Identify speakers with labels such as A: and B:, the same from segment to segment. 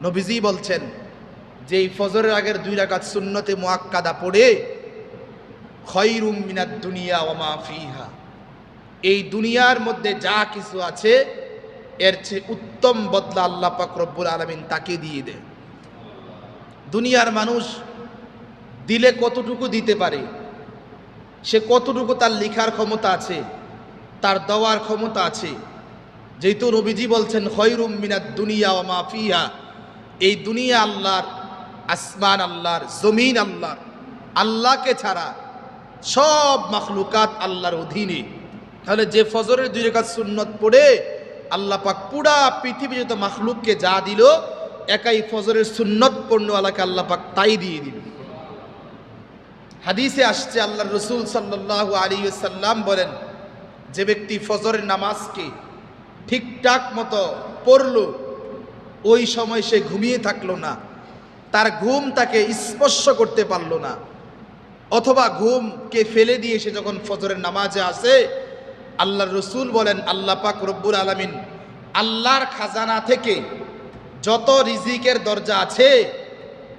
A: নবীজি বলছেন যে এই ফজরের আগের 2 রাকাত সুন্নতে মুআক্কাদা পড়ে খায়রুম মিনাদ দুনিয়া ওয়া মা ফিহা, এই দুনিয়ার মধ্যে যা কিছু আছে এর চেয়ে উত্তম বদলা আল্লাহ পাক রব্বুল আলামিন তাকে দিয়ে দেয়। দুনিয়ার মানুষ দিলে কতটুকু দিতে পারে, সে কতটুকু তার লেখার ক্ষমতা আছে, তার দেওয়ার ক্ষমতা আছে। যেহেতু নবীজি বলছেন খায়রুম মিনাদ দুনিয়া ওয়া মা ফিহা, এই দুনিয়া আল্লাহর, আসমান আল্লাহর, জমিন আল্লাহর, আল্লাহকে ছাড়া সব মাখলুকাত আল্লাহর অধীনে। তাহলে যে ফজরের 2 রাকাত সুন্নত পড়ে আল্লাহ পাক পুরা পৃথিবী যত মাখলুককে যা দিল, একাই ফজরের সুন্নত পড়নেওয়ালাকে আল্লাহ পাক তাই দিয়ে দিল। হাদিসে আসছে আল্লাহর রাসূল সাল্লাল্লাহু আলাইহি ওয়াসাল্লাম বলেন, যে ব্যক্তি ফজরের নামাজকে ঠিকঠাক মতো পড়ল, ওই সময় সে ঘুমিয়ে থাকলো না, তার ঘুম তাকে স্পর্শ করতে পারলো না, অথবা ঘুমকে ফেলে দিয়ে সে যখন ফজরের নামাজে আসে, আল্লাহর রাসূল বলেন আল্লাহ পাক রব্বুল আলামিন আল্লাহর খাজানা থেকে যত রিজিকের দরজা আছে,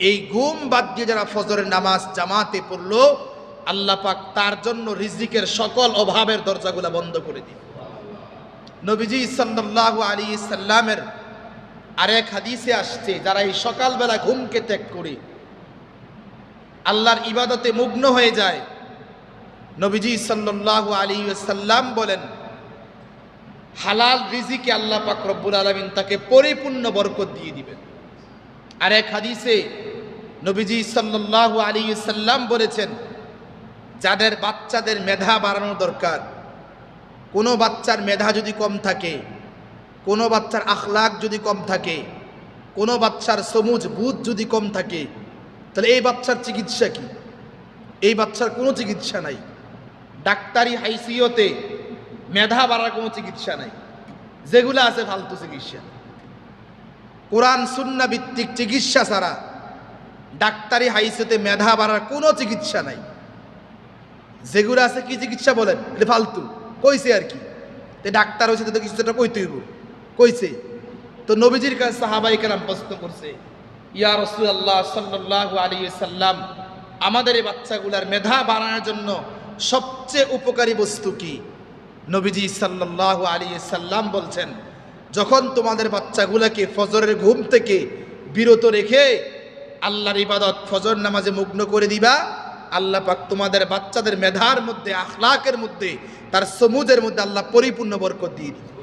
A: এই ঘুম বাদ দিয়ে যারা ফজরের নামাজ জামাতে পড়লো, আল্লাহ পাক তার জন্য রিজিকের সকল অভাবের দরজাগুলো বন্ধ করে দিন। নবীজি সাল্লাল্লাহু আলাইহি সাল্লামের আরেক হাদিসে আসছে, যারা এই সকালবেলা ঘুমকে ত্যাগ করে আল্লাহর ইবাদতে মগ্ন হয়ে যায়, নবীজি সাল্লাল্লাহু আলাইহি ওয়াসাল্লাম বলেন হালাল রিজিকে আল্লাহ পাক রব্বুল আলামিন তাকে পরিপূর্ণ বরকত দিয়ে দিবেন। আরেক হাদিসে নবীজি সাল্লাল্লাহু আলাইহি ওয়াসাল্লাম বলেছেন, যাদের বাচ্চাদের মেধা বাড়ানো দরকার, কোনো বাচ্চার মেধা যদি কম থাকে, কোনো বাচ্চার আখলাক যদি কম থাকে, কোনো বাচ্চার সমুজ বুঝ যদি কম থাকে, তাহলে এই বাচ্চার চিকিৎসা কি? এই বাচ্চার কোনো চিকিৎসা নাই। ডাক্তারি হাইসিয়তে মেধা বাড়ার কোনো চিকিৎসা নাই, যেগুলো আছে ফালতু চিকিৎসা। কোরআন সুন্নাহ ভিত্তিক চিকিৎসা ছাড়া ডাক্তারি হাইসিয়তে মেধা বাড়ার কোনো চিকিৎসা নাই। যেগুলো আছে কি চিকিৎসা বলেন? এটা ফালতু কইছে আর কি। তো ডাক্তার হয়েছে তো কিছুটা কইতে হইব, কইছে তো। নবীজির কাছে সাহাবায়ে কেরাম প্রশ্ন করছে, ইয়া রাসূলুল্লাহ সাল্লাল্লাহু আলাইহি সাল্লাম, আমাদের এই বাচ্চাগুলার মেধা বাড়ানোর জন্য সবচেয়ে উপকারী বস্তু কি? নবীজি সাল্লাল্লাহু আলাইহি সাল্লাম বলছেন, যখন তোমাদের বাচ্চাগুলাকে ফজরের ঘুম থেকে বিরত রেখে আল্লাহর ইবাদত ফজর নামাজে মগ্ন করে দিবা, আল্লাহ পাক তোমাদের বাচ্চাদের মেধার মধ্যে, আখলাকের মধ্যে, তার সমুজের মধ্যে আল্লাহ পরিপূর্ণ বরকত দিয়ে দিবে।